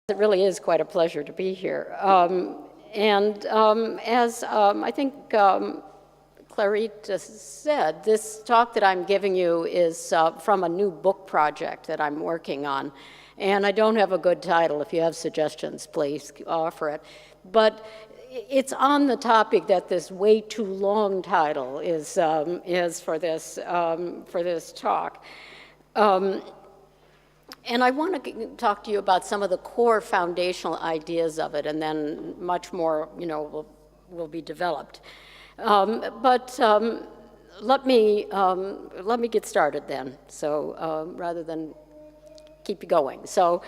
It really is quite a pleasure to be here. As I think Clarita said, this talk that I'm giving you is from a new book project that I'm working on. And I don't have a good title. If you have suggestions, please offer it. But it's on the topic that this way too long title is for this talk. And I want to talk to you about some of the core foundational ideas of it, and then much more, will be developed. Let me get started then. So rather than keep you going. So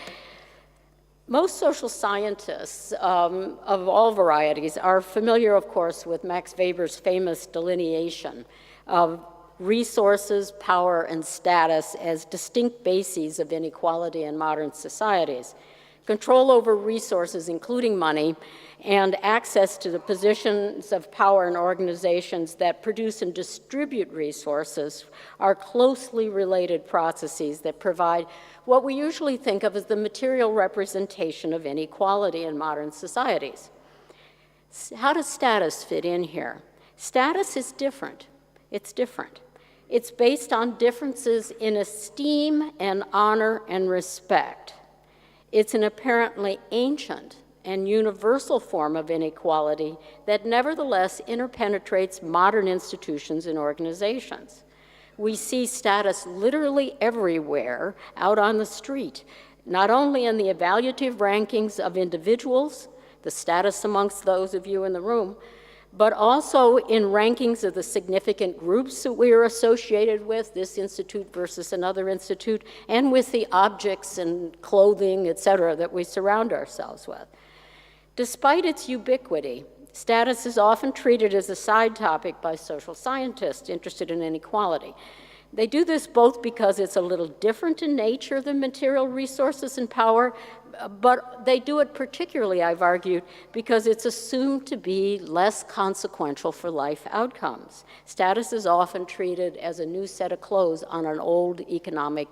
most social scientists of all varieties are familiar, of course, with Max Weber's famous delineation of resources, power, and status as distinct bases of inequality in modern societies. Control over resources, including money, and access to the positions of power in organizations that produce and distribute resources are closely related processes that provide what we usually think of as the material representation of inequality in modern societies. How does status fit in here? Status is different. It's different. It's based on differences in esteem and honor and respect. It's an apparently ancient and universal form of inequality that nevertheless interpenetrates modern institutions and organizations. We see status literally everywhere out on the street, not only in the evaluative rankings of individuals, the status amongst those of you in the room, but also in rankings of the significant groups that we are associated with, this institute versus another institute, and with the objects and clothing, et cetera, that we surround ourselves with. Despite its ubiquity, status is often treated as a side topic by social scientists interested in inequality. They do this both because it's a little different in nature than material resources and power, but they do it particularly, I've argued, because it's assumed to be less consequential for life outcomes. Status is often treated as a new set of clothes on an old socioeconomic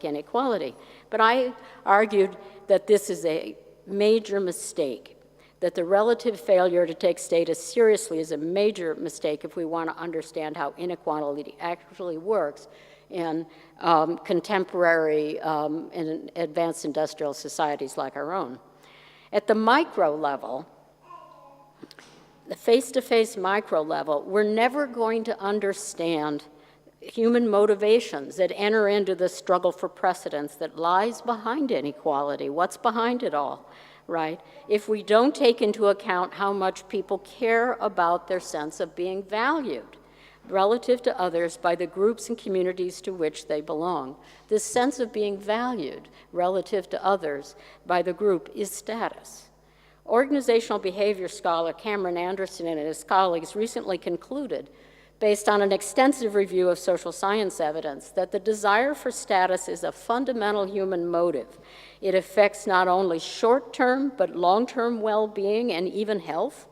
inequality. But I argued that this is a major mistake, that the relative failure to take status seriously is a major mistake if we want to understand how inequality actually works in contemporary and advanced industrial societies like our own. At the micro level, the face-to-face micro level, we're never going to understand human motivations that enter into the struggle for precedence that lies behind inequality. What's behind it all, right? If we don't take into account how much people care about their sense of being valued relative to others by the groups and communities to which they belong. This sense of being valued relative to others by the group is status. Organizational behavior scholar Cameron Anderson and his colleagues recently concluded, based on an extensive review of social science evidence, that the desire for status is a fundamental human motive. It affects not only short-term, but long-term well-being and even health.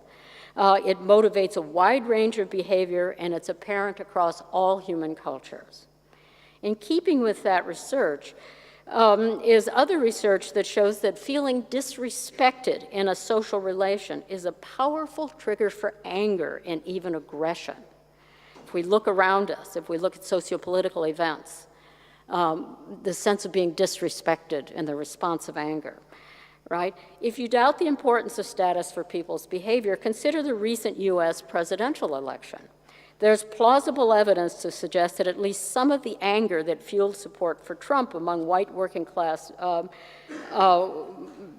It motivates a wide range of behavior, and it's apparent across all human cultures. In keeping with that research is other research that shows that feeling disrespected in a social relation is a powerful trigger for anger and even aggression. If we look around us, if we look at sociopolitical events, the sense of being disrespected and the response of anger, right? If you doubt the importance of status for people's behavior, consider the recent US presidential election. There's plausible evidence to suggest that at least some of the anger that fueled support for Trump among white working class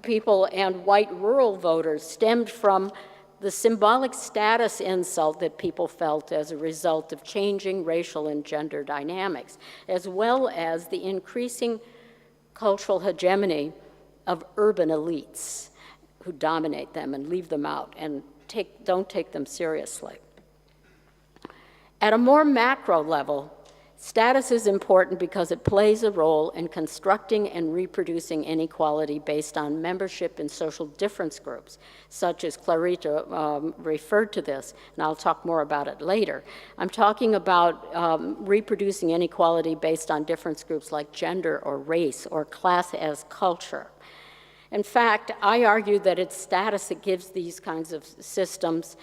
people and white rural voters stemmed from the symbolic status insult that people felt as a result of changing racial and gender dynamics, as well as the increasing cultural hegemony of urban elites who dominate them and leave them out and don't take them seriously. At a more macro level, Status is important because it plays a role in constructing and reproducing inequality based on membership in social difference groups, such as Clarita referred to this, and I'll talk more about it later. I'm talking about reproducing inequality based on difference groups like gender or race or class as culture. In fact, I argue that it's status that gives these kinds of systems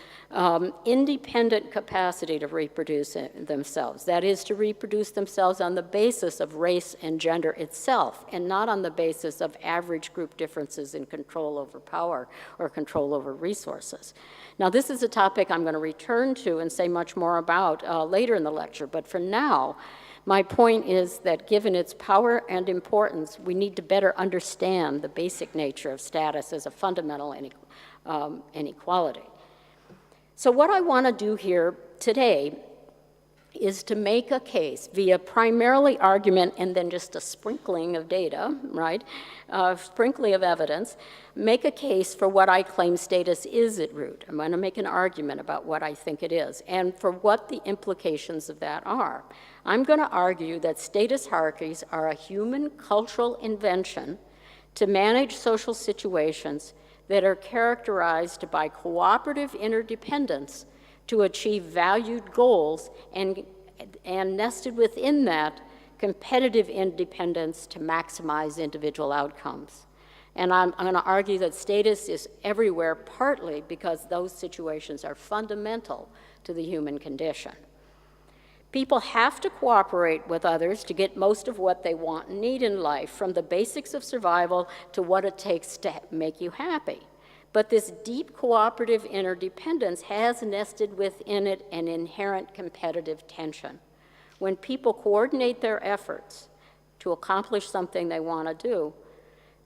independent capacity to reproduce themselves. That is, to reproduce themselves on the basis of race and gender itself, and not on the basis of average group differences in control over power or control over resources. Now, this is a topic I'm going to return to and say much more about later in the lecture, but for now, my point is that given its power and importance, we need to better understand the basic nature of status as a fundamental inequality. So what I want to do here today is to make a case via primarily argument and then just a sprinkling of data, right? Sprinkling of evidence, make a case for what I claim status is at root. I'm going to make an argument about what I think it is and for what the implications of that are. I'm going to argue that status hierarchies are a human cultural invention to manage social situations that are characterized by cooperative interdependence to achieve valued goals and nested within that, competitive independence to maximize individual outcomes. And I'm going to argue that status is everywhere partly because those situations are fundamental to the human condition. People have to cooperate with others to get most of what they want and need in life, from the basics of survival to what it takes to make you happy. But this deep cooperative interdependence has nested within it an inherent competitive tension. When people coordinate their efforts to accomplish something they want to do,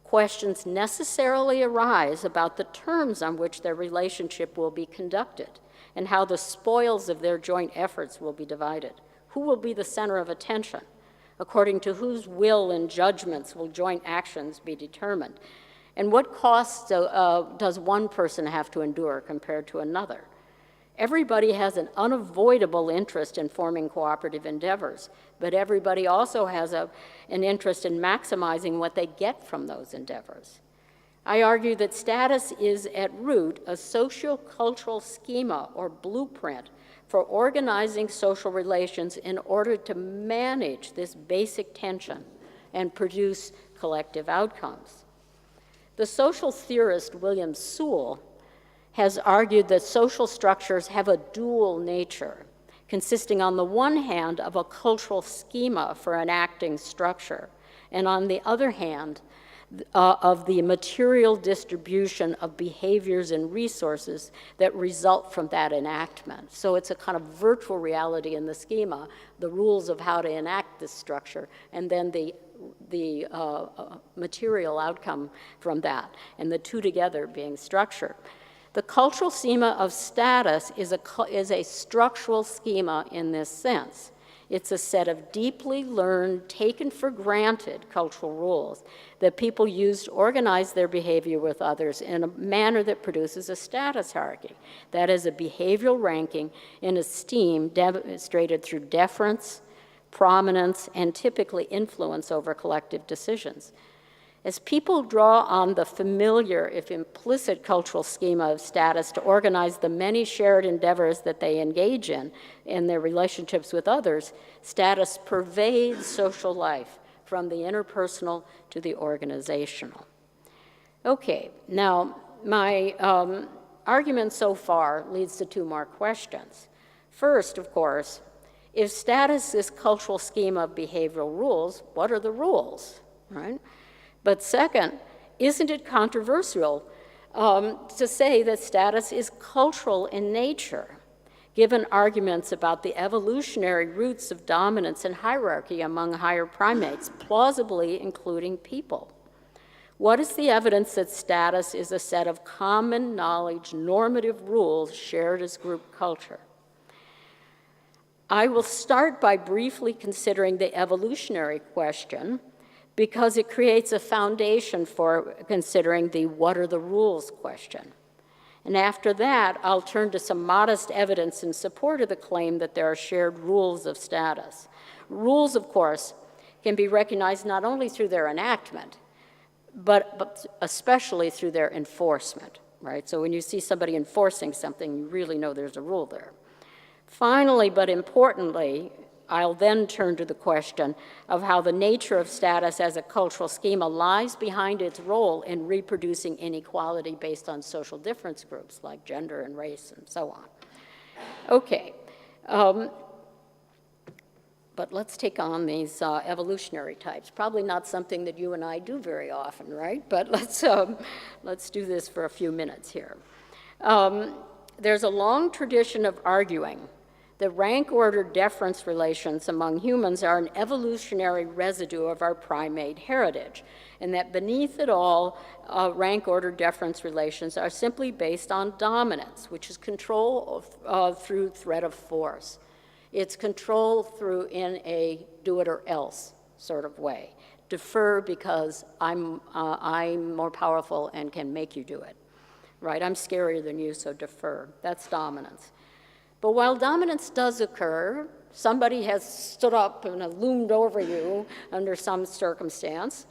questions necessarily arise about the terms on which their relationship will be conducted and how the spoils of their joint efforts will be divided. Who will be the center of attention? According to whose will and judgments will joint actions be determined? And what costs does one person have to endure compared to another? Everybody has an unavoidable interest in forming cooperative endeavors, but everybody also has an interest in maximizing what they get from those endeavors. I argue that status is at root a socio-cultural schema or blueprint for organizing social relations in order to manage this basic tension and produce collective outcomes. The social theorist William Sewell has argued that social structures have a dual nature, consisting on the one hand of a cultural schema for enacting structure, and on the other hand, of the material distribution of behaviors and resources that result from that enactment. So it's a kind of virtual reality in the schema, the rules of how to enact this structure, and then the material outcome from that, and the two together being structure. The cultural schema of status is a structural schema in this sense. It's a set of deeply learned, taken for granted cultural rules that people use to organize their behavior with others in a manner that produces a status hierarchy. That is a behavioral ranking in esteem demonstrated through deference, prominence, and typically influence over collective decisions. As people draw on the familiar, if implicit, cultural schema of status to organize the many shared endeavors that they engage in their relationships with others, status pervades social life, from the interpersonal to the organizational. Okay, now my argument so far leads to two more questions. First, of course, if status is cultural schema of behavioral rules, what are the rules, right? But second, isn't it controversial to say that status is cultural in nature, given arguments about the evolutionary roots of dominance and hierarchy among higher primates, plausibly including people? What is the evidence that status is a set of common knowledge, normative rules shared as group culture? I will start by briefly considering the evolutionary question, because it creates a foundation for considering the what are the rules question. And after that, I'll turn to some modest evidence in support of the claim that there are shared rules of status. Rules, of course, can be recognized not only through their enactment, but especially through their enforcement, right? So when you see somebody enforcing something, you really know there's a rule there. Finally, but importantly, I'll then turn to the question of how the nature of status as a cultural schema lies behind its role in reproducing inequality based on social difference groups like gender and race and so on. Okay, but let's take on these evolutionary types. Probably not something that you and I do very often, right? But let's do this for a few minutes here. There's a long tradition of arguing that rank-order deference relations among humans are an evolutionary residue of our primate heritage, and that beneath it all, rank-order deference relations are simply based on dominance, which is control through threat of force. It's control through in a do-it-or-else sort of way. Defer because I'm more powerful and can make you do it, right? I'm scarier than you, so defer. That's dominance. But while dominance does occur, somebody has stood up and loomed over you under some circumstance,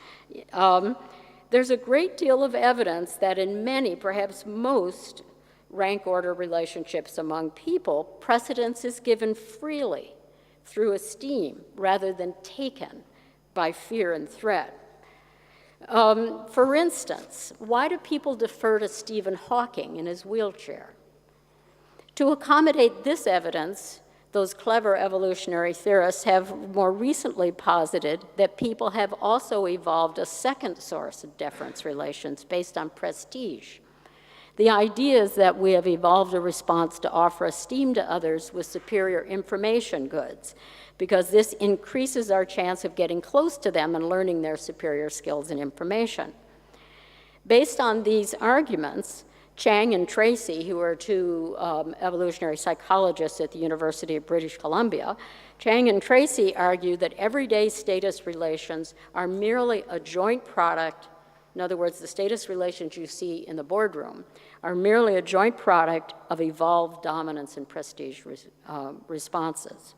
there's a great deal of evidence that in many, perhaps most, rank-order relationships among people, precedence is given freely through esteem rather than taken by fear and threat. For instance, why do people defer to Stephen Hawking in his wheelchair? To accommodate this evidence, those clever evolutionary theorists have more recently posited that people have also evolved a second source of deference relations based on prestige. The idea is that we have evolved a response to offer esteem to others with superior information goods, because this increases our chance of getting close to them and learning their superior skills and information. Based on these arguments, Chang and Tracy, who are two evolutionary psychologists at the University of British Columbia, Chang and Tracy argue that everyday status relations are merely a joint product. In other words, the status relations you see in the boardroom are merely a joint product of evolved dominance and prestige responses.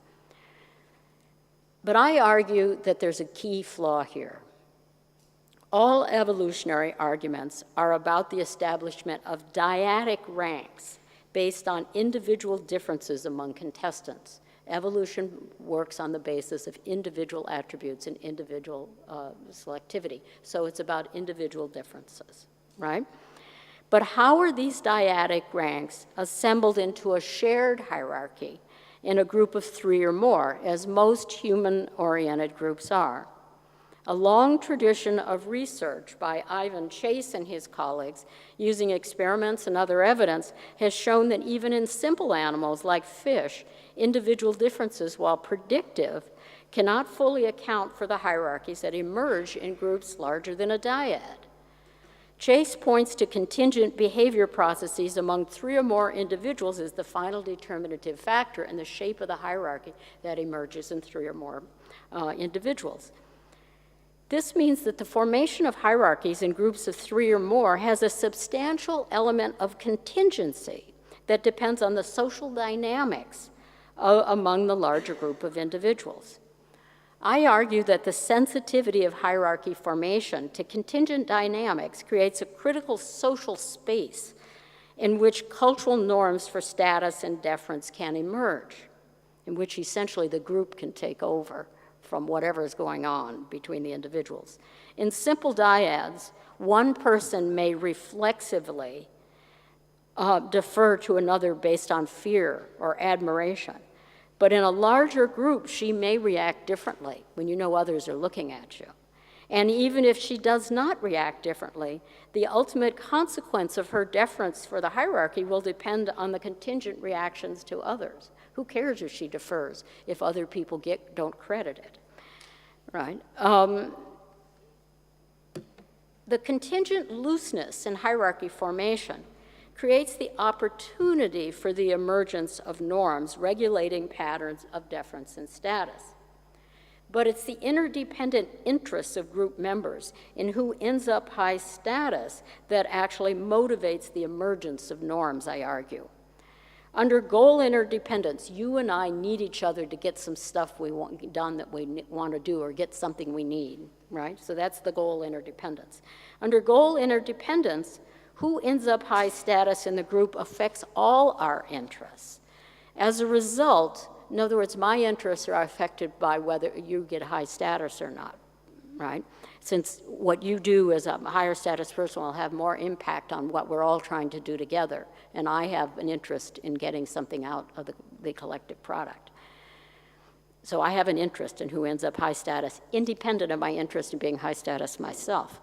But I argue that there's a key flaw here. All evolutionary arguments are about the establishment of dyadic ranks based on individual differences among contestants. Evolution works on the basis of individual attributes and individual selectivity. So it's about individual differences, right? But how are these dyadic ranks assembled into a shared hierarchy in a group of 3 or more, as most human-oriented groups are? A long tradition of research by Ivan Chase and his colleagues, using experiments and other evidence, has shown that even in simple animals like fish, individual differences, while predictive, cannot fully account for the hierarchies that emerge in groups larger than a dyad. Chase points to contingent behavior processes among 3 or more individuals as the final determinative factor in the shape of the hierarchy that emerges in 3 or more individuals. This means that the formation of hierarchies in groups of 3 or more has a substantial element of contingency that depends on the social dynamics among the larger group of individuals. I argue that the sensitivity of hierarchy formation to contingent dynamics creates a critical social space in which cultural norms for status and deference can emerge, in which essentially the group can take over from whatever is going on between the individuals. In simple dyads, one person may reflexively defer to another based on fear or admiration. But in a larger group, she may react differently when you know others are looking at you. And even if she does not react differently, the ultimate consequence of her deference for the hierarchy will depend on the contingent reactions to others. Who cares if she defers if other people don't credit it, right? The contingent looseness in hierarchy formation creates the opportunity for the emergence of norms regulating patterns of deference and status. But it's the interdependent interests of group members in who ends up high status that actually motivates the emergence of norms, I argue. Under goal interdependence, you and I need each other to get some stuff we want done that we want to do or get something we need, right? So that's the goal interdependence. Under goal interdependence, who ends up high status in the group affects all our interests. As a result, in other words, my interests are affected by whether you get high status or not, right? Since what you do as a higher status person will have more impact on what we're all trying to do together, and I have an interest in getting something out of the collective product. So I have an interest in who ends up high status, independent of my interest in being high status myself.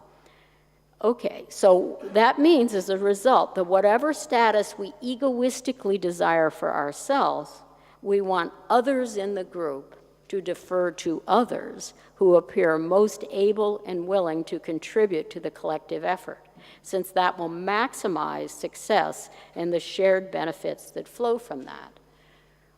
Okay, so that means as a result that whatever status we egoistically desire for ourselves, we want others in the group to defer to others who appear most able and willing to contribute to the collective effort, since that will maximize success and the shared benefits that flow from that.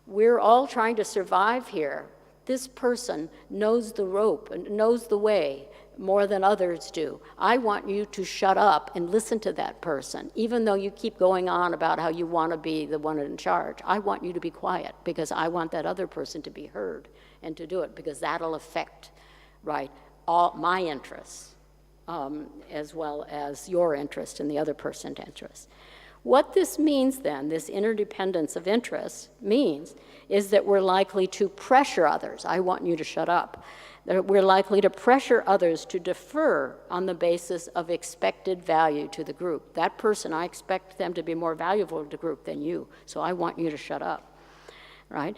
We're all trying to survive here. This person knows the rope and knows the way more than others do. I want you to shut up and listen to that person, even though you keep going on about how you want to be the one in charge. I want you to be quiet because I want that other person to be heard and to do it, because that'll affect, right, all my interests as well as your interest and the other person's interest. What this means then, this interdependence of interests means, is that we're likely to pressure others. I want you to shut up. We're likely to pressure others to defer on the basis of expected value to the group. That person, I expect them to be more valuable to the group than you, so I want you to shut up, right?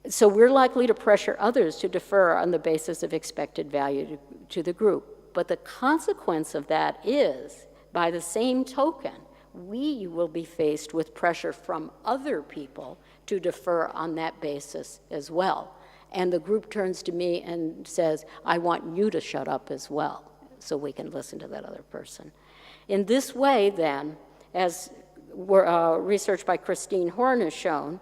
So we're likely to pressure others to defer on the basis of expected value to the group. But the consequence of that is, by the same token, we will be faced with pressure from other people to defer on that basis as well. And the group turns to me and says, I want you to shut up as well, so we can listen to that other person. In this way, then, as research by Christine Horn has shown,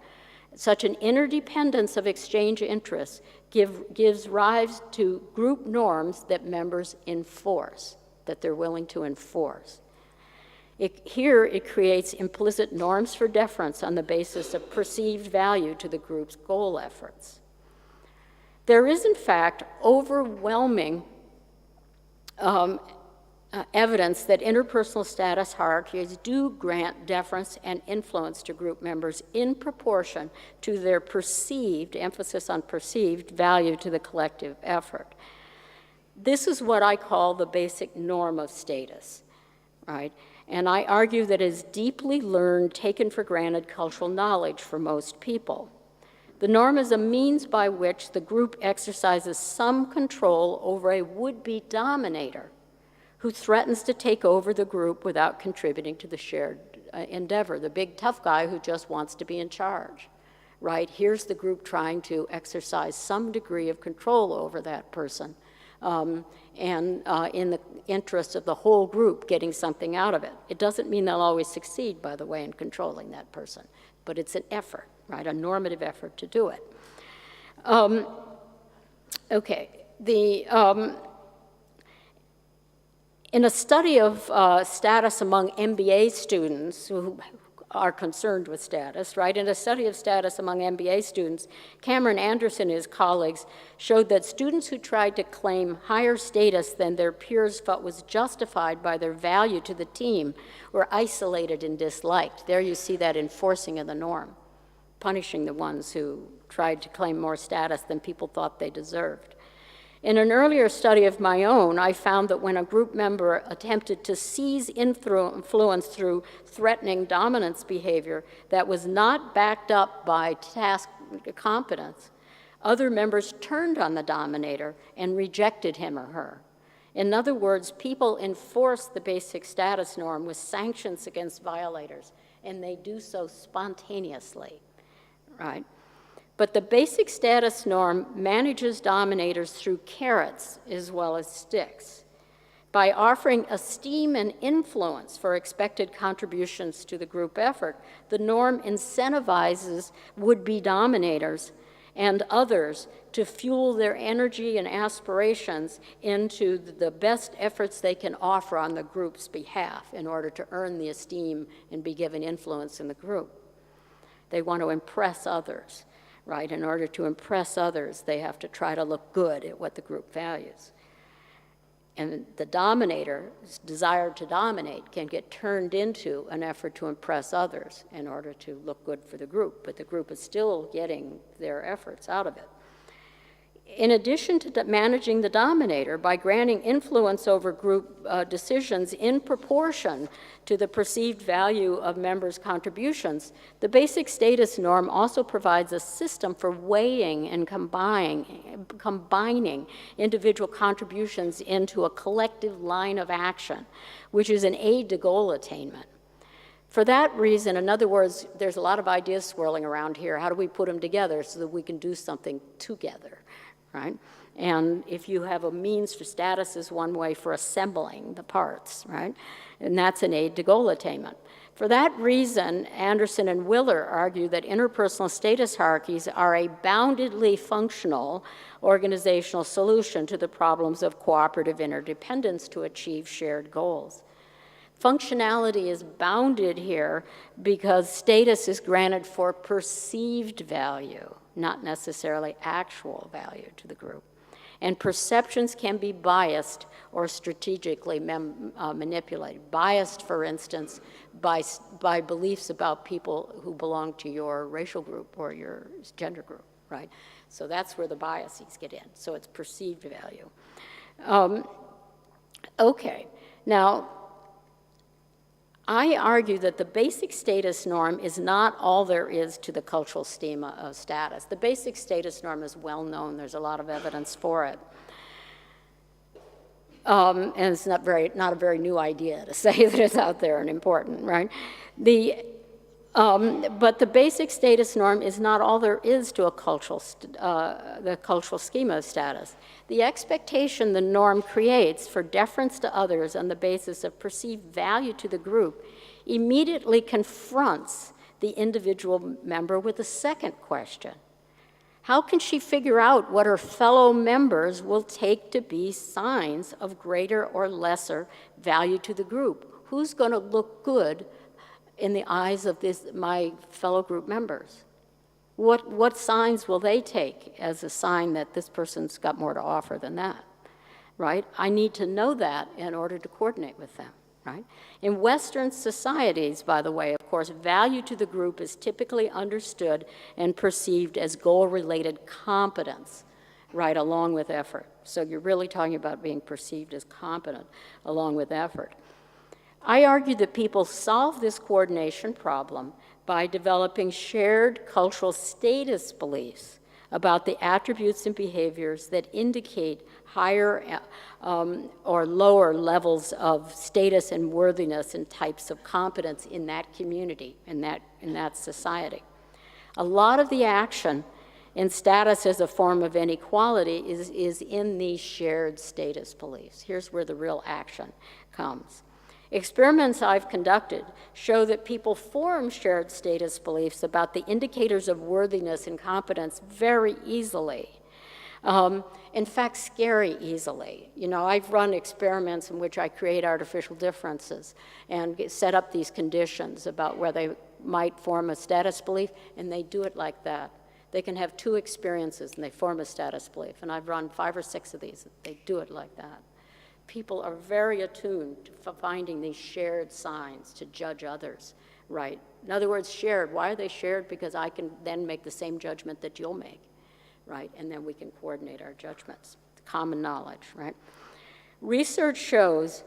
such an interdependence of exchange interests gives rise to group norms that members enforce, that they're willing to enforce. Here, it creates implicit norms for deference on the basis of perceived value to the group's goal efforts. There is, in fact, overwhelming evidence that interpersonal status hierarchies do grant deference and influence to group members in proportion to their perceived, emphasis on perceived, value to the collective effort. This is what I call the basic norm of status, right? And I argue that it is deeply learned, taken for granted cultural knowledge for most people. The norm is a means by which the group exercises some control over a would-be dominator who threatens to take over the group without contributing to the shared endeavor, the big tough guy who just wants to be in charge, right? Here's the group trying to exercise some degree of control over that person, and in the interest of the whole group getting something out of it. It doesn't mean they'll always succeed, by the way, in controlling that person, but it's an effort, right, a normative effort to do it. In a study of status among MBA students who are concerned with status, right? In a study of status among MBA students, Cameron Anderson and his colleagues showed that students who tried to claim higher status than their peers felt was justified by their value to the team were isolated and disliked. There you see that enforcing of the norm, punishing the ones who tried to claim more status than people thought they deserved. In an earlier study of my own, I found that when a group member attempted to seize influence through threatening dominance behavior that was not backed up by task competence, other members turned on the dominator and rejected him or her. In other words, people enforce the basic status norm with sanctions against violators, and they do so spontaneously, right? But the basic status norm manages dominators through carrots as well as sticks. By offering esteem and influence for expected contributions to the group effort, the norm incentivizes would-be dominators and others to fuel their energy and aspirations into the best efforts they can offer on the group's behalf in order to earn the esteem and be given influence in the group. They want to impress others, right? In order to impress others, they have to try to look good at what the group values. And the dominator's desire to dominate can get turned into an effort to impress others in order to look good for the group, but the group is still getting their efforts out of it. In addition to managing the dominator by granting influence over group decisions in proportion to the perceived value of members' contributions, the basic status norm also provides a system for weighing and combining individual contributions into a collective line of action, which is an aid to goal attainment. For that reason, in other words, there's a lot of ideas swirling around here. How do we put them together so that we can do something together? Right? And if you have a means for status is one way for assembling the parts, right? And that's an aid to goal attainment. For that reason, Anderson and Willer argue that interpersonal status hierarchies are a boundedly functional organizational solution to the problems of cooperative interdependence to achieve shared goals. Functionality is bounded here because status is granted for perceived value, not necessarily actual value to the group. And perceptions can be biased or strategically manipulated. Biased, for instance, by beliefs about people who belong to your racial group or your gender group, right? So that's where the biases get in. So it's perceived value. Okay, now, I argue that the basic status norm is not all there is to the cultural schema of status. The basic status norm is well known. There's a lot of evidence for it. And it's not a very new idea to say that it's out there and important, right? But the basic status norm is not all there is to a the cultural schema of status. The expectation the norm creates for deference to others on the basis of perceived value to the group immediately confronts the individual member with a second question. How can she figure out what her fellow members will take to be signs of greater or lesser value to the group? Who's going to look good in the eyes of my fellow group members? What signs will they take as a sign that this person's got more to offer than that, right? I need to know that in order to coordinate with them, right? In Western societies, by the way, of course, value to the group is typically understood and perceived as goal-related competence, right, along with effort. So you're really talking about being perceived as competent along with effort. I argue that people solve this coordination problem by developing shared cultural status beliefs about the attributes and behaviors that indicate higher or lower levels of status and worthiness and types of competence in that community, in that society. A lot of the action in status as a form of inequality is in these shared status beliefs. Here's where the real action comes. Experiments I've conducted show that people form shared status beliefs about the indicators of worthiness and competence very easily. In fact, scary easily. You know, I've run experiments in which I create artificial differences and set up these conditions about where they might form a status belief, and they do it like that. They can have two experiences and they form a status belief, and I've run 5 or 6 of these. They do it like that. People are very attuned to finding these shared signs to judge others, right? In other words, shared. Why are they shared? Because I can then make the same judgment that you'll make, right? And then we can coordinate our judgments. Common knowledge, right? Research shows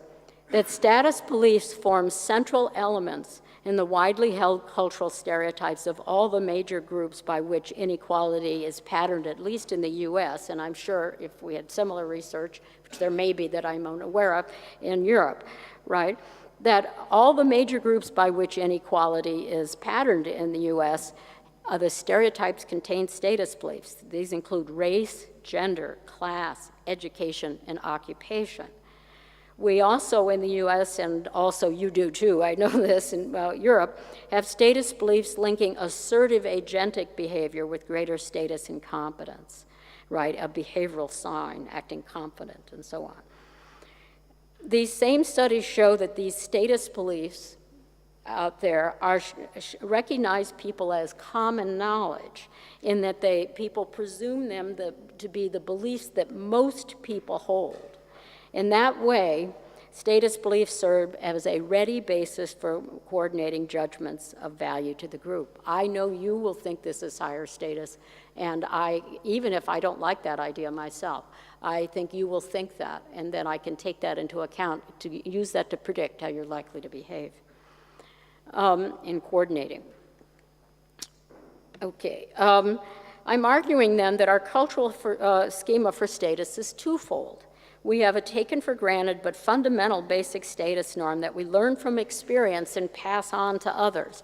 that status beliefs form central elements in the widely held cultural stereotypes of all the major groups by which inequality is patterned, at least in the US, and I'm sure if we had similar research, which there may be that I'm unaware of, in Europe, right? That all the major groups by which inequality is patterned in the US, the stereotypes contain status beliefs. These include race, gender, class, education, and occupation. We also in the US, and also you do too, I know this in Europe, have status beliefs linking assertive agentic behavior with greater status and competence, right? A behavioral sign, acting confident, and so on. These same studies show that these status beliefs out there are recognize people as common knowledge, in that people presume them to be the beliefs that most people hold. In that way, status beliefs serve as a ready basis for coordinating judgments of value to the group. I know you will think this is higher status, and even if I don't like that idea myself, I think you will think that, and then I can take that into account to use that to predict how you're likely to behave in coordinating. Okay, I'm arguing then that our cultural schema for status is twofold. We have a taken for granted but fundamental basic status norm that we learn from experience and pass on to others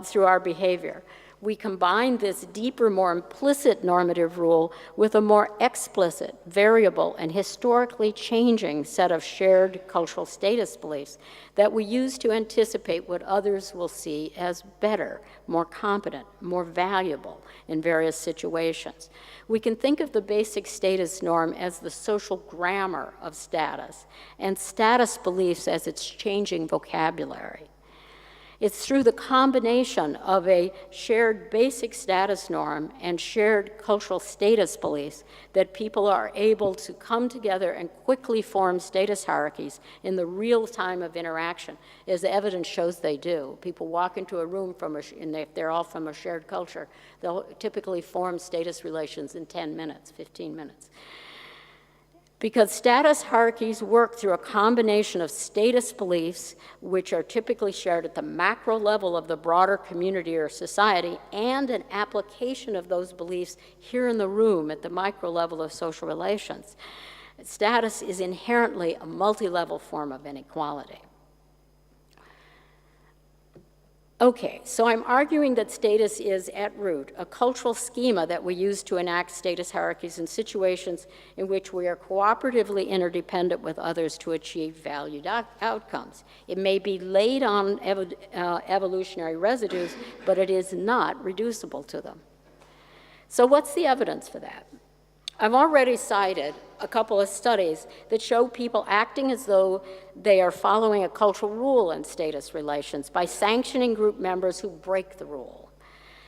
through our behavior. We combine this deeper, more implicit normative rule with a more explicit, variable, and historically changing set of shared cultural status beliefs that we use to anticipate what others will see as better, more competent, more valuable in various situations. We can think of the basic status norm as the social grammar of status, and status beliefs as its changing vocabulary. It's through the combination of a shared basic status norm and shared cultural status beliefs that people are able to come together and quickly form status hierarchies in the real time of interaction, as the evidence shows they do. People walk into a room and if they're all from a shared culture, they'll typically form status relations in 10 minutes, 15 minutes. Because status hierarchies work through a combination of status beliefs, which are typically shared at the macro level of the broader community or society, and an application of those beliefs here in the room at the micro level of social relations. Status is inherently a multi-level form of inequality. Okay, so I'm arguing that status is, at root, a cultural schema that we use to enact status hierarchies in situations in which we are cooperatively interdependent with others to achieve valued outcomes. It may be laid on evolutionary residues, but it is not reducible to them. So what's the evidence for that? I've already cited a couple of studies that show people acting as though they are following a cultural rule in status relations by sanctioning group members who break the rule.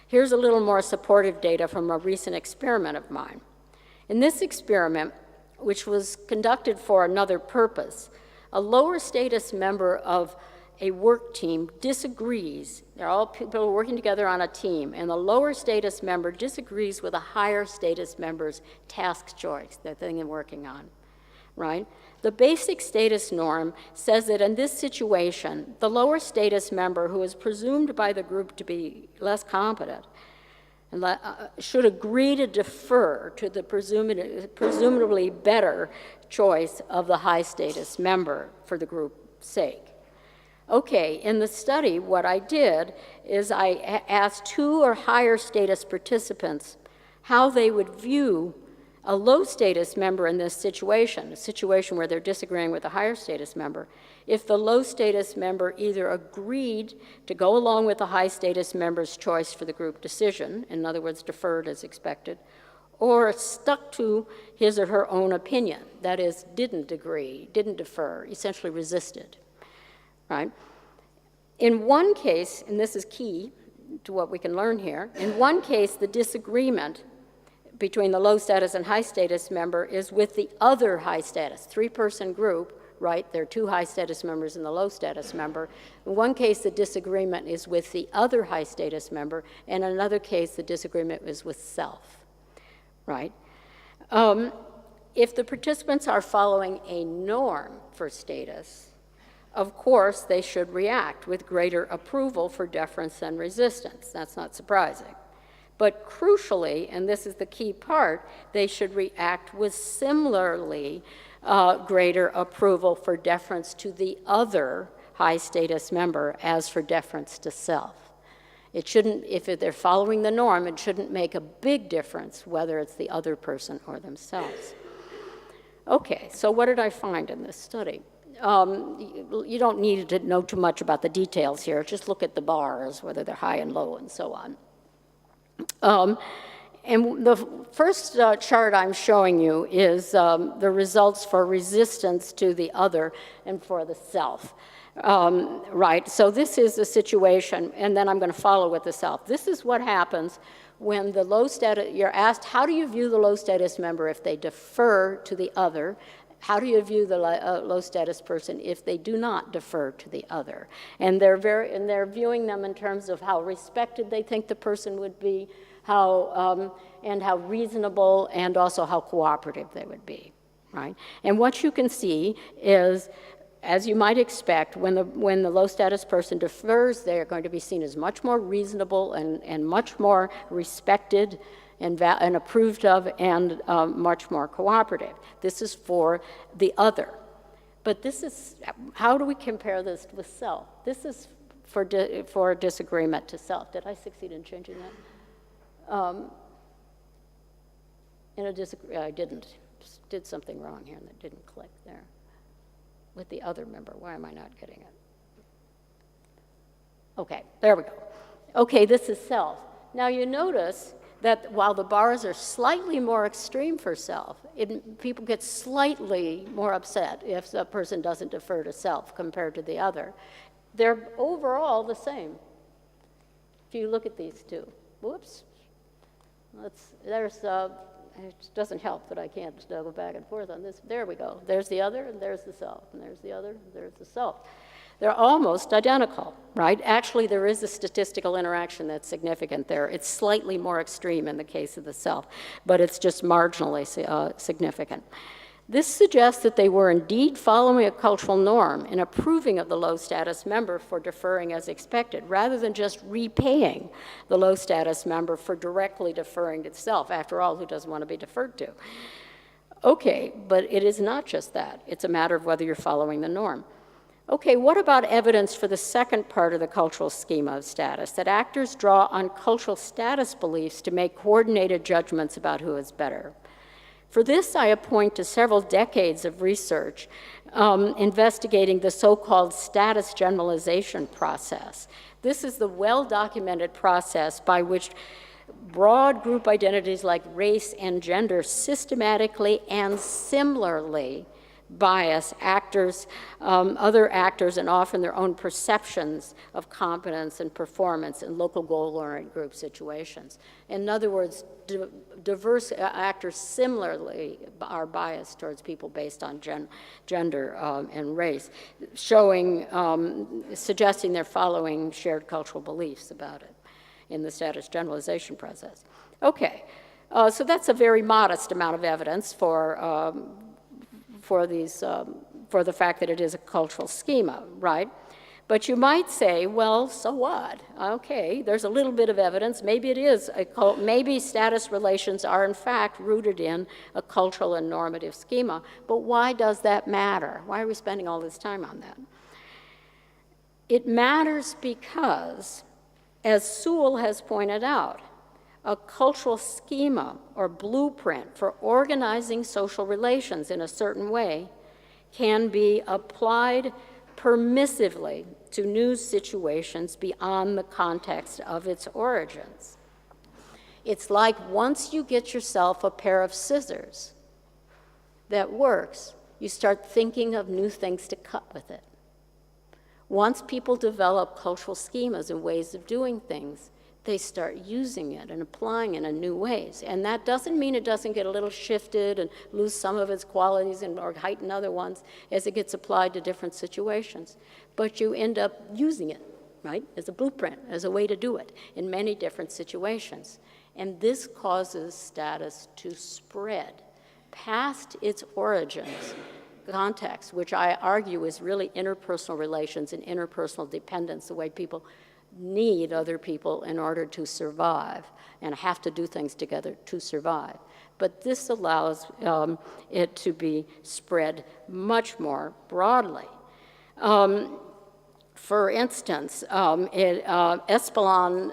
Here's a little more supportive data from a recent experiment of mine. In this experiment, which was conducted for another purpose, a lower status member of a work team disagrees. They're all people working together on a team, and the lower status member disagrees with a higher status member's task choice, the thing they're working on, right? The basic status norm says that in this situation, the lower status member, who is presumed by the group to be less competent, should agree to defer to the presumably better choice of the high status member for the group's sake. Okay, in the study, what I did is I asked 2 or higher status participants how they would view a low status member in this situation, a situation where they're disagreeing with a higher status member, if the low status member either agreed to go along with the high status member's choice for the group decision, in other words, deferred as expected, or stuck to his or her own opinion, that is, didn't agree, didn't defer, essentially resisted. Right? In one case, and this is key to what we can learn here, in one case, the disagreement between the low status and high status member is with the other high status, 3-person group, right? There are 2 high status members and the low status member. In one case, the disagreement is with the other high status member, and in another case, the disagreement is with self, right? If the participants are following a norm for status, of course, they should react with greater approval for deference and resistance. That's not surprising. But crucially, and this is the key part, they should react with similarly greater approval for deference to the other high status member as for deference to self. It shouldn't, if they're following the norm, it shouldn't make a big difference whether it's the other person or themselves. Okay, so what did I find in this study? You don't need to know too much about the details here. Just look at the bars, whether they're high and low and so on. And the first chart I'm showing you is the results for resistance to the other and for the self. Right, so this is the situation, and then I'm going to follow with the self. This is what happens when the low status, you're asked, how do you view the low status member if they defer to the other? How do you view the low status person if they do not defer to the other? And they're viewing them in terms of how respected they think the person would be, and how reasonable, and also how cooperative they would be, right? And what you can see is, as you might expect, when the low status person defers, they're going to be seen as much more reasonable and much more respected and approved of, and much more cooperative. This is for the other. But this is, how do we compare this with self? This is for disagreement to self. Did I succeed in changing that? I didn't. Did something wrong here and it didn't click there. With the other member, why am I not getting it? Okay, there we go. Okay, this is self. Now you notice that while the bars are slightly more extreme for self, people get slightly more upset if the person doesn't defer to self compared to the other. They're overall the same. If you look at these two, whoops. It doesn't help that I can't go back and forth on this. There we go. There's the other, and there's the self, and there's the other, and there's the self. They're almost identical, right? Actually, there is a statistical interaction that's significant there. It's slightly more extreme in the case of the self, but it's just marginally significant. This suggests that they were indeed following a cultural norm in approving of the low status member for deferring as expected, rather than just repaying the low status member for directly deferring to self. After all, who doesn't want to be deferred to? Okay, but it is not just that. It's a matter of whether you're following the norm. Okay, what about evidence for the second part of the cultural schema of status, that actors draw on cultural status beliefs to make coordinated judgments about who is better? For this, I point to several decades of research investigating the so-called status generalization process. This is the well-documented process by which broad group identities like race and gender systematically and similarly bias actors, other actors, and often their own perceptions of competence and performance in local goal-oriented group situations. In other words, diverse actors similarly are biased towards people based on gender and race, suggesting they're following shared cultural beliefs about it in the status generalization process. Okay, so that's a very modest amount of evidence for the fact that it is a cultural schema, right? But you might say, well, so what? Okay, there's a little bit of evidence. Maybe it is maybe status relations are in fact rooted in a cultural and normative schema. But why does that matter? Why are we spending all this time on that? It matters because, as Sewell has pointed out, a cultural schema or blueprint for organizing social relations in a certain way can be applied permissively to new situations beyond the context of its origins. It's like once you get yourself a pair of scissors that works, you start thinking of new things to cut with it. Once people develop cultural schemas and ways of doing things, they start using it and applying it in new ways. And that doesn't mean it doesn't get a little shifted and lose some of its qualities or heighten other ones as it gets applied to different situations. But you end up using it, right, as a blueprint, as a way to do it in many different situations. And this causes status to spread past its origins context, which I argue is really interpersonal relations and interpersonal dependence, the way people need other people in order to survive and have to do things together to survive. But this allows it to be spread much more broadly. For instance, Espelon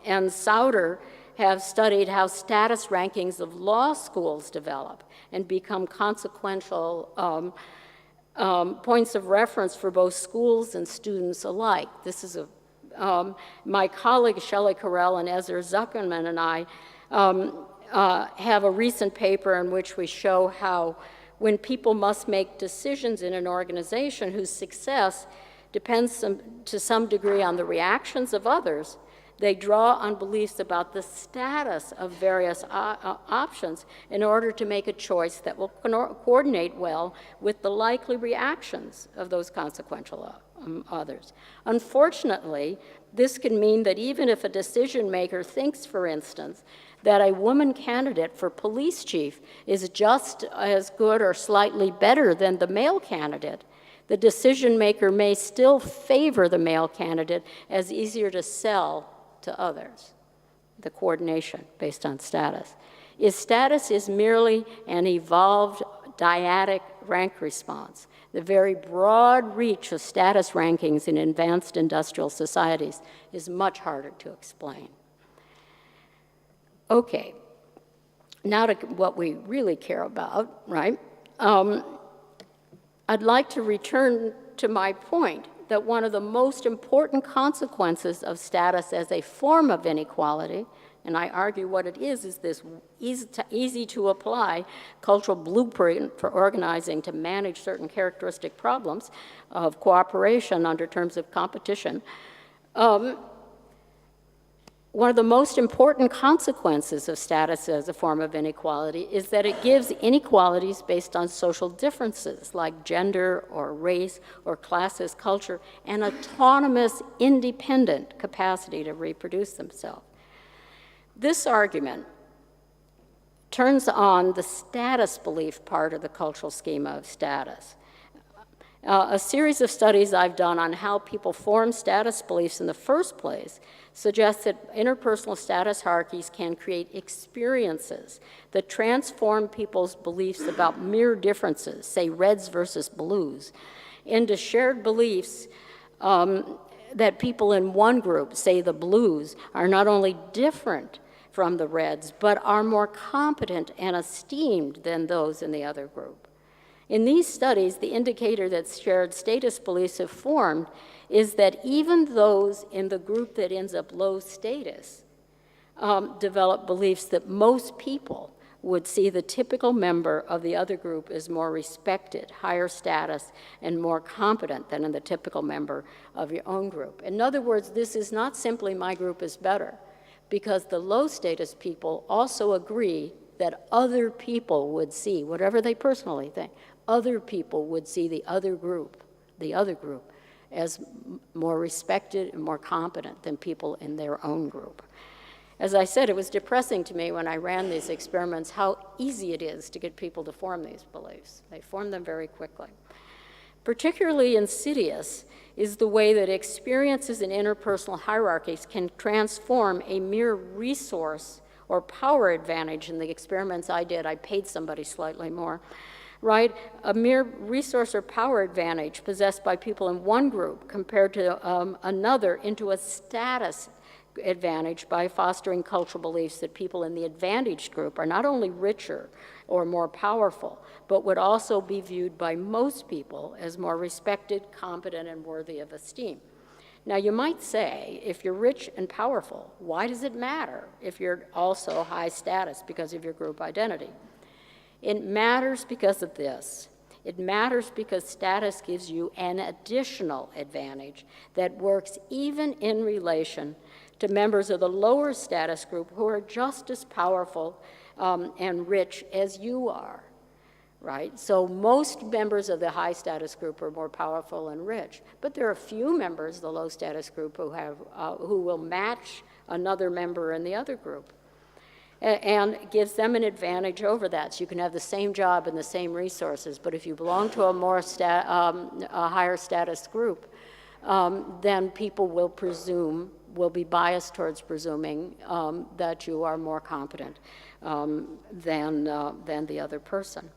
and Sauter have studied how status rankings of law schools develop and become consequential points of reference for both schools and students alike. This is my colleague Shelley Carell and Ezra Zuckerman and I have a recent paper in which we show how when people must make decisions in an organization whose success depends to some degree on the reactions of others, they draw on beliefs about the status of various options in order to make a choice that will coordinate well with the likely reactions of those consequential others. Unfortunately, this can mean that even if a decision maker thinks, for instance, that a woman candidate for police chief is just as good or slightly better than the male candidate, the decision maker may still favor the male candidate as easier to sell to others, the coordination based on status. Status is merely an evolved dyadic rank response. The very broad reach of status rankings in advanced industrial societies is much harder to explain. Okay, now to what we really care about, right? I'd like to return to my point that one of the most important consequences of status as a form of inequality, and I argue what it is this easy to apply cultural blueprint for organizing to manage certain characteristic problems of cooperation under terms of competition. One of the most important consequences of status as a form of inequality is that it gives inequalities based on social differences like gender or race or classes, culture, an autonomous, independent capacity to reproduce themselves. This argument turns on the status belief part of the cultural schema of status. A series of studies I've done on how people form status beliefs in the first place suggests that interpersonal status hierarchies can create experiences that transform people's beliefs about mere differences, say reds versus blues, into shared beliefs that people in one group, say the blues, are not only different from the reds, but are more competent and esteemed than those in the other group. In these studies, the indicator that shared status beliefs have formed is that even those in the group that ends up low status develop beliefs that most people would see the typical member of the other group as more respected, higher status, and more competent than in the typical member of your own group. In other words, this is not simply my group is better, because the low status people also agree that other people would see, whatever they personally think, other people would see the other group as more respected and more competent than people in their own group. As I said, it was depressing to me when I ran these experiments how easy it is to get people to form these beliefs. They form them very quickly. Particularly insidious is the way that experiences in interpersonal hierarchies can transform a mere resource or power advantage. In the experiments I did, I paid somebody slightly more, right? A mere resource or power advantage possessed by people in one group compared to another into a status advantage by fostering cultural beliefs that people in the advantaged group are not only richer or more powerful, but would also be viewed by most people as more respected, competent, and worthy of esteem. Now, you might say, if you're rich and powerful, why does it matter if you're also high status because of your group identity? It matters because of this. It matters because status gives you an additional advantage that works even in relation to members of the lower status group who are just as powerful and rich as you are, right? So most members of the high status group are more powerful and rich, but there are a few members of the low status group who will match another member in the other group, and gives them an advantage over that. So you can have the same job and the same resources, but if you belong to a more a higher status group, then people will be biased towards presuming that you are more competent than the other person.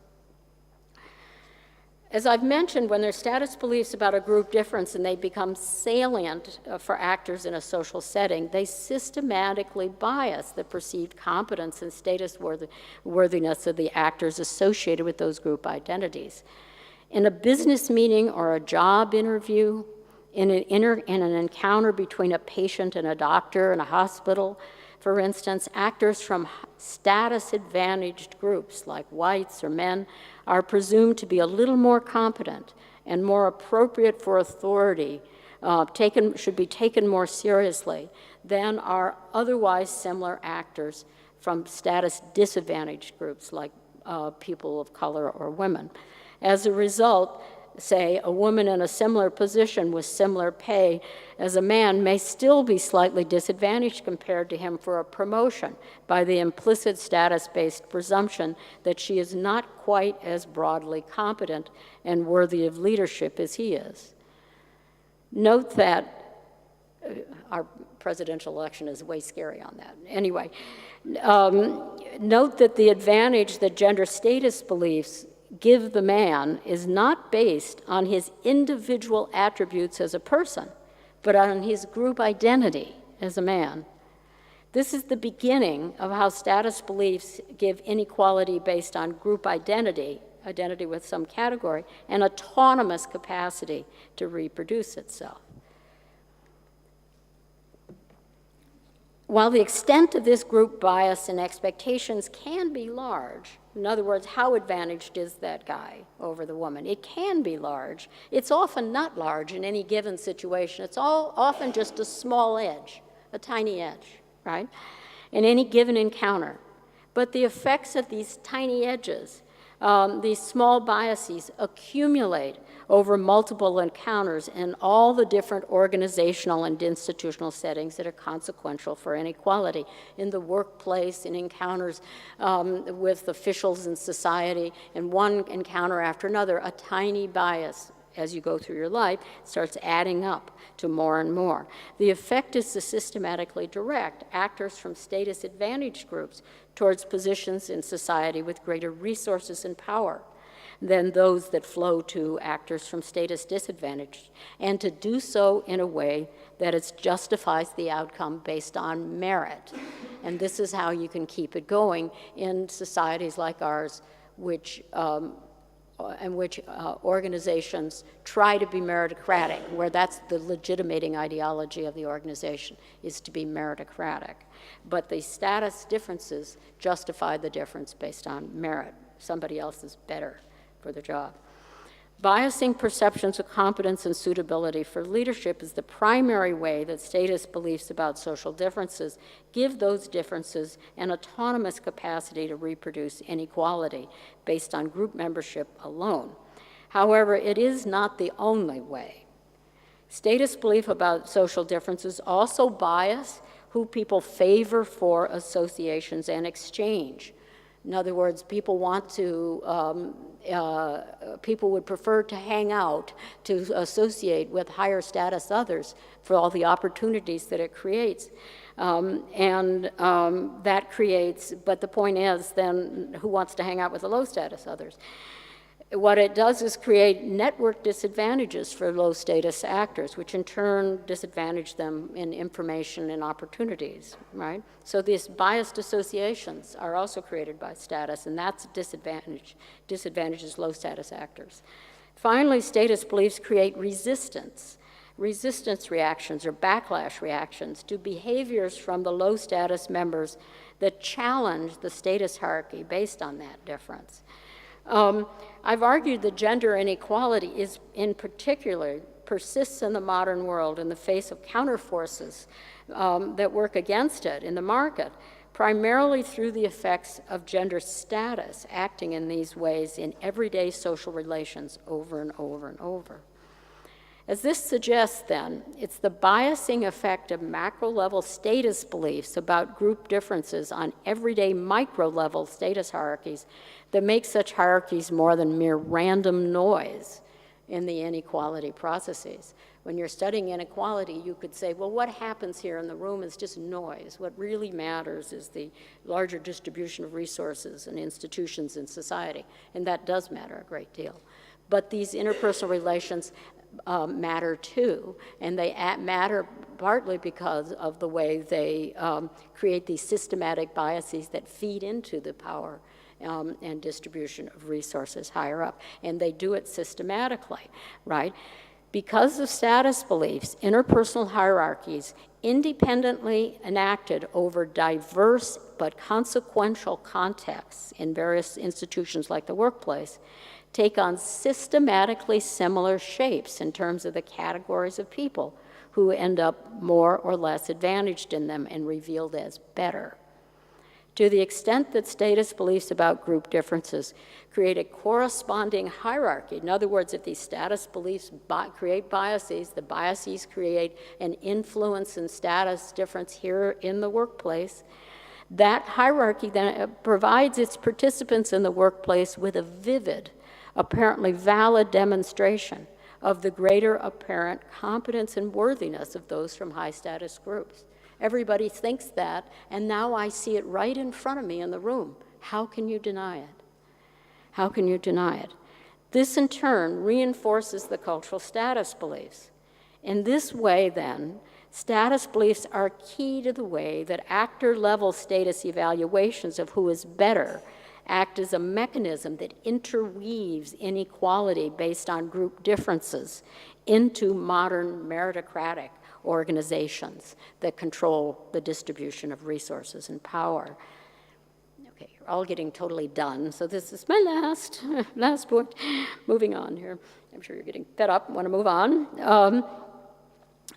As I've mentioned, when there's status beliefs about a group difference and they become salient for actors in a social setting, they systematically bias the perceived competence and status worthiness of the actors associated with those group identities. In a business meeting or a job interview, in an encounter between a patient and a doctor in a hospital, for instance, actors from status-advantaged groups like whites or men are presumed to be a little more competent and more appropriate for authority should be taken more seriously than are otherwise similar actors from status disadvantaged groups like people of color or women. As a result, say, a woman in a similar position with similar pay as a man may still be slightly disadvantaged compared to him for a promotion by the implicit status-based presumption that she is not quite as broadly competent and worthy of leadership as he is. Note that our presidential election is way scary on that. Anyway, note that the advantage that gender status beliefs give the man is not based on his individual attributes as a person, but on his group identity as a man. This is the beginning of how status beliefs give inequality based on group identity with some category, and autonomous capacity to reproduce itself. While the extent of this group bias and expectations can be large, in other words, how advantaged is that guy over the woman? It can be large. It's often not large in any given situation. It's often just a small edge, a tiny edge, right, in any given encounter. But the effects of these tiny edges, these small biases, accumulate over multiple encounters in all the different organizational and institutional settings that are consequential for inequality, in the workplace, in encounters with officials in society, and one encounter after another, a tiny bias as you go through your life starts adding up to more and more. The effect is to systematically direct actors from status advantaged groups towards positions in society with greater resources and power than those that flow to actors from status disadvantaged, and to do so in a way that it justifies the outcome based on merit. And this is how you can keep it going in societies like ours, in which organizations try to be meritocratic, where that's the legitimating ideology of the organization, is to be meritocratic. But the status differences justify the difference based on merit. Somebody else is better for the job. Biasing perceptions of competence and suitability for leadership is the primary way that status beliefs about social differences give those differences an autonomous capacity to reproduce inequality based on group membership alone. However, it is not the only way. Status belief about social differences also bias who people favor for associations and exchange. In other words, people would prefer to hang out, to associate with higher status others for all the opportunities that it creates. That creates, but the point is then who wants to hang out with the low status others? What it does is create network disadvantages for low status actors, which in turn disadvantage them in information and opportunities, right? So these biased associations are also created by status, and that's a disadvantages low status actors. Finally, status beliefs create resistance reactions or backlash reactions to behaviors from the low status members that challenge the status hierarchy based on that difference. I've argued that gender inequality is, in particular, persists in the modern world in the face of counterforces that work against it in the market, primarily through the effects of gender status acting in these ways in everyday social relations over and over and over. As this suggests, then, it's the biasing effect of macro-level status beliefs about group differences on everyday micro-level status hierarchies that make such hierarchies more than mere random noise in the inequality processes. When you're studying inequality, you could say, well, what happens here in the room is just noise. What really matters is the larger distribution of resources and institutions in society, and that does matter a great deal. But these interpersonal relations matter too, and they matter partly because of the way they create these systematic biases that feed into the power and distribution of resources higher up, and they do it systematically, right? Because of status beliefs, interpersonal hierarchies, independently enacted over diverse but consequential contexts in various institutions like the workplace, take on systematically similar shapes in terms of the categories of people who end up more or less advantaged in them and revealed as better. To the extent that status beliefs about group differences create a corresponding hierarchy, in other words, if these status beliefs create biases, the biases create an influence and status difference here in the workplace, that hierarchy then provides its participants in the workplace with a vivid, apparently valid demonstration of the greater apparent competence and worthiness of those from high status groups. Everybody thinks that, and now I see it right in front of me in the room. How can you deny it? How can you deny it? This, in turn, reinforces the cultural status beliefs. In this way, then, status beliefs are key to the way that actor-level status evaluations of who is better act as a mechanism that interweaves inequality based on group differences into modern meritocratic organizations that control the distribution of resources and power. Okay, you're all getting totally done, so this is my last point. Moving on here. I'm sure you're getting fed up, want to move on.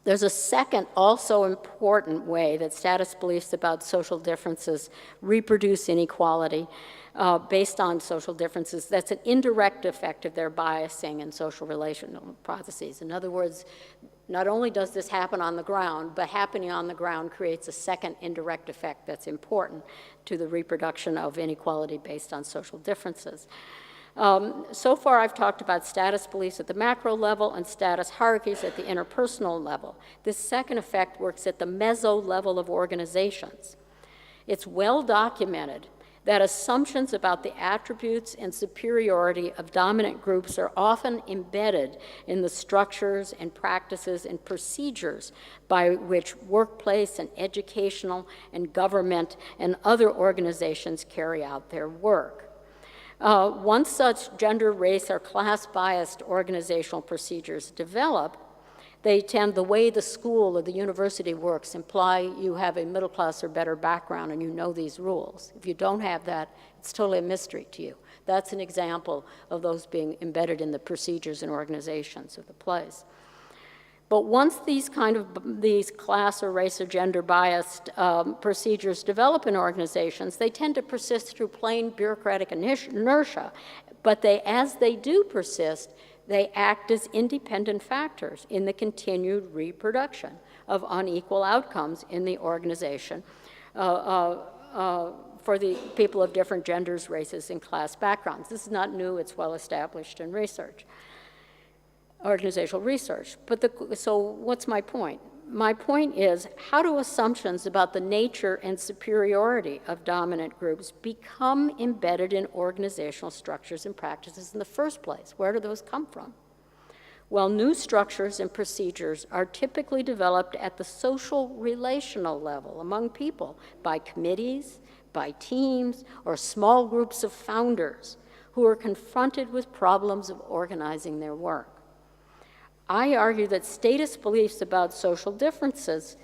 There's a second, also important way that status beliefs about social differences reproduce inequality based on social differences. That's an indirect effect of their biasing and social relational processes. In other words, not only does this happen on the ground, but happening on the ground creates a second indirect effect that's important to the reproduction of inequality based on social differences. So far, I've talked about status beliefs at the macro level and status hierarchies at the interpersonal level. This second effect works at the meso level of organizations. It's well documented that assumptions about the attributes and superiority of dominant groups are often embedded in the structures and practices and procedures by which workplace and educational and government and other organizations carry out their work. Once such gender, race, or class-biased organizational procedures develop, they tend, the way the school or the university works, imply you have a middle class or better background and you know these rules. If you don't have that, it's totally a mystery to you. That's an example of those being embedded in the procedures and organizations of the place. But once these class or race or gender biased procedures develop in organizations, they tend to persist through plain bureaucratic inertia. But as they do persist, they act as independent factors in the continued reproduction of unequal outcomes in the organization for the people of different genders, races, and class backgrounds. This is not new, it's well established in research, organizational research. So what's my point? My point is, how do assumptions about the nature and superiority of dominant groups become embedded in organizational structures and practices in the first place? Where do those come from? Well, new structures and procedures are typically developed at the social relational level among people by committees, by teams, or small groups of founders who are confronted with problems of organizing their work. I argue that status beliefs about social differences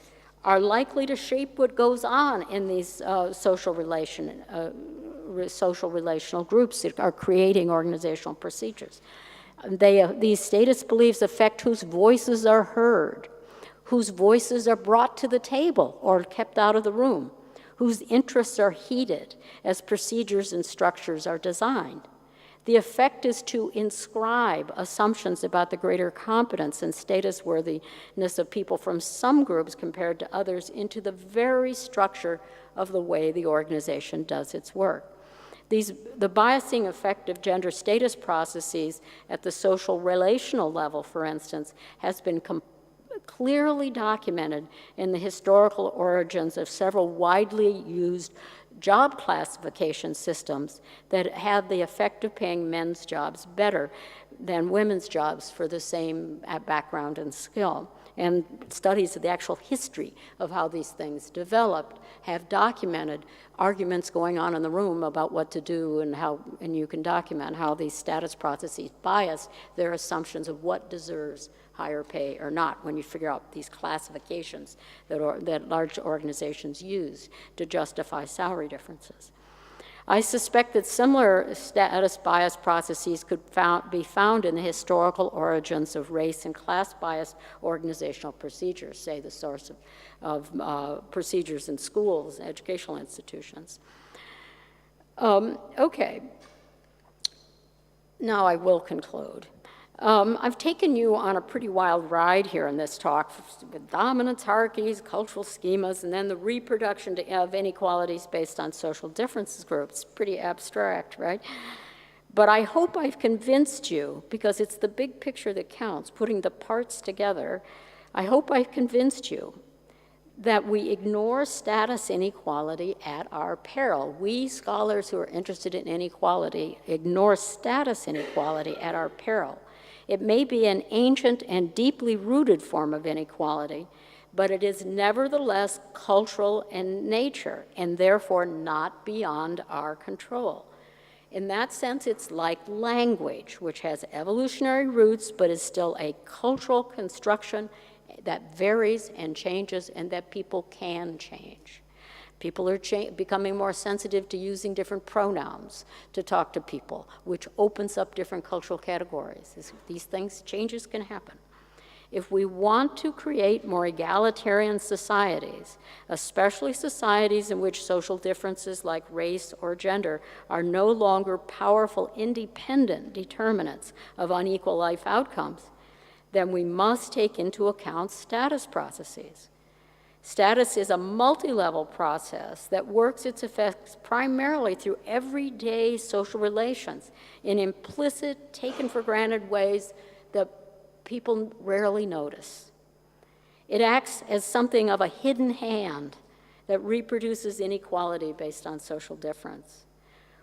are likely to shape what goes on in these social relational groups that are creating organizational procedures. These status beliefs affect whose voices are heard, whose voices are brought to the table or kept out of the room, whose interests are heeded as procedures and structures are designed. The effect is to inscribe assumptions about the greater competence and status worthiness of people from some groups compared to others into the very structure of the way the organization does its work. The biasing effect of gender status processes at the social relational level, for instance, has been clearly documented in the historical origins of several widely used job classification systems that have the effect of paying men's jobs better than women's jobs for the same background and skill. and studies of the actual history of how these things developed have documented arguments going on in the room about what to do, and you can document how these status processes bias their assumptions of what deserves higher pay or not when you figure out these classifications that large organizations use to justify salary differences. I suspect that similar status bias processes could be found in the historical origins of race and class biased organizational procedures, say the source of procedures in schools, educational institutions. Okay, now I will conclude. I've taken you on a pretty wild ride here in this talk with dominance, hierarchies, cultural schemas, and then the reproduction of inequalities based on social differences groups. Pretty abstract, right? But I hope I've convinced you, because it's the big picture that counts, putting the parts together, I hope I've convinced you that we ignore status inequality at our peril. We scholars who are interested in inequality ignore status inequality at our peril. It may be an ancient and deeply rooted form of inequality, but it is nevertheless cultural in nature and therefore not beyond our control. In that sense, it's like language, which has evolutionary roots but is still a cultural construction that varies and changes and that people can change. People are becoming more sensitive to using different pronouns to talk to people, which opens up different cultural categories. These changes can happen. If we want to create more egalitarian societies, especially societies in which social differences like race or gender are no longer powerful independent determinants of unequal life outcomes, then we must take into account status processes. Status is a multi-level process that works its effects primarily through everyday social relations in implicit, taken-for-granted ways that people rarely notice. It acts as something of a hidden hand that reproduces inequality based on social difference.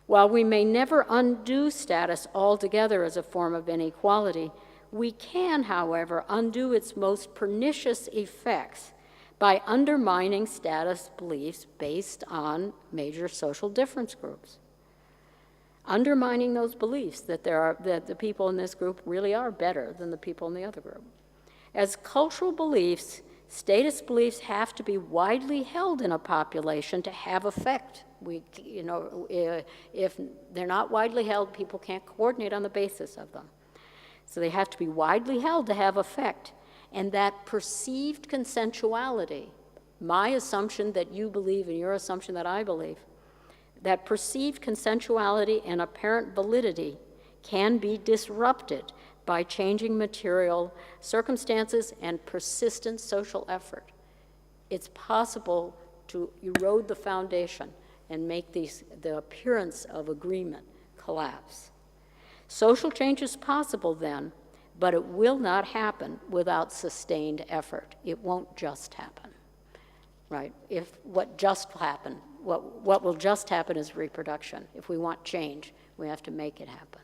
While we may never undo status altogether as a form of inequality, we can, however, undo its most pernicious effects by undermining status beliefs based on major social difference groups. Undermining those beliefs that the people in this group really are better than the people in the other group. As cultural beliefs, status beliefs have to be widely held in a population to have effect. If they're not widely held, people can't coordinate on the basis of them. So they have to be widely held to have effect. And that perceived consensuality, my assumption that you believe and your assumption that I believe, that perceived consensuality and apparent validity can be disrupted by changing material circumstances and persistent social effort. It's possible to erode the foundation and make the appearance of agreement collapse. Social change is possible then, but it will not happen without sustained effort. It won't just happen, right? What will just happen is reproduction. If we want change, we have to make it happen.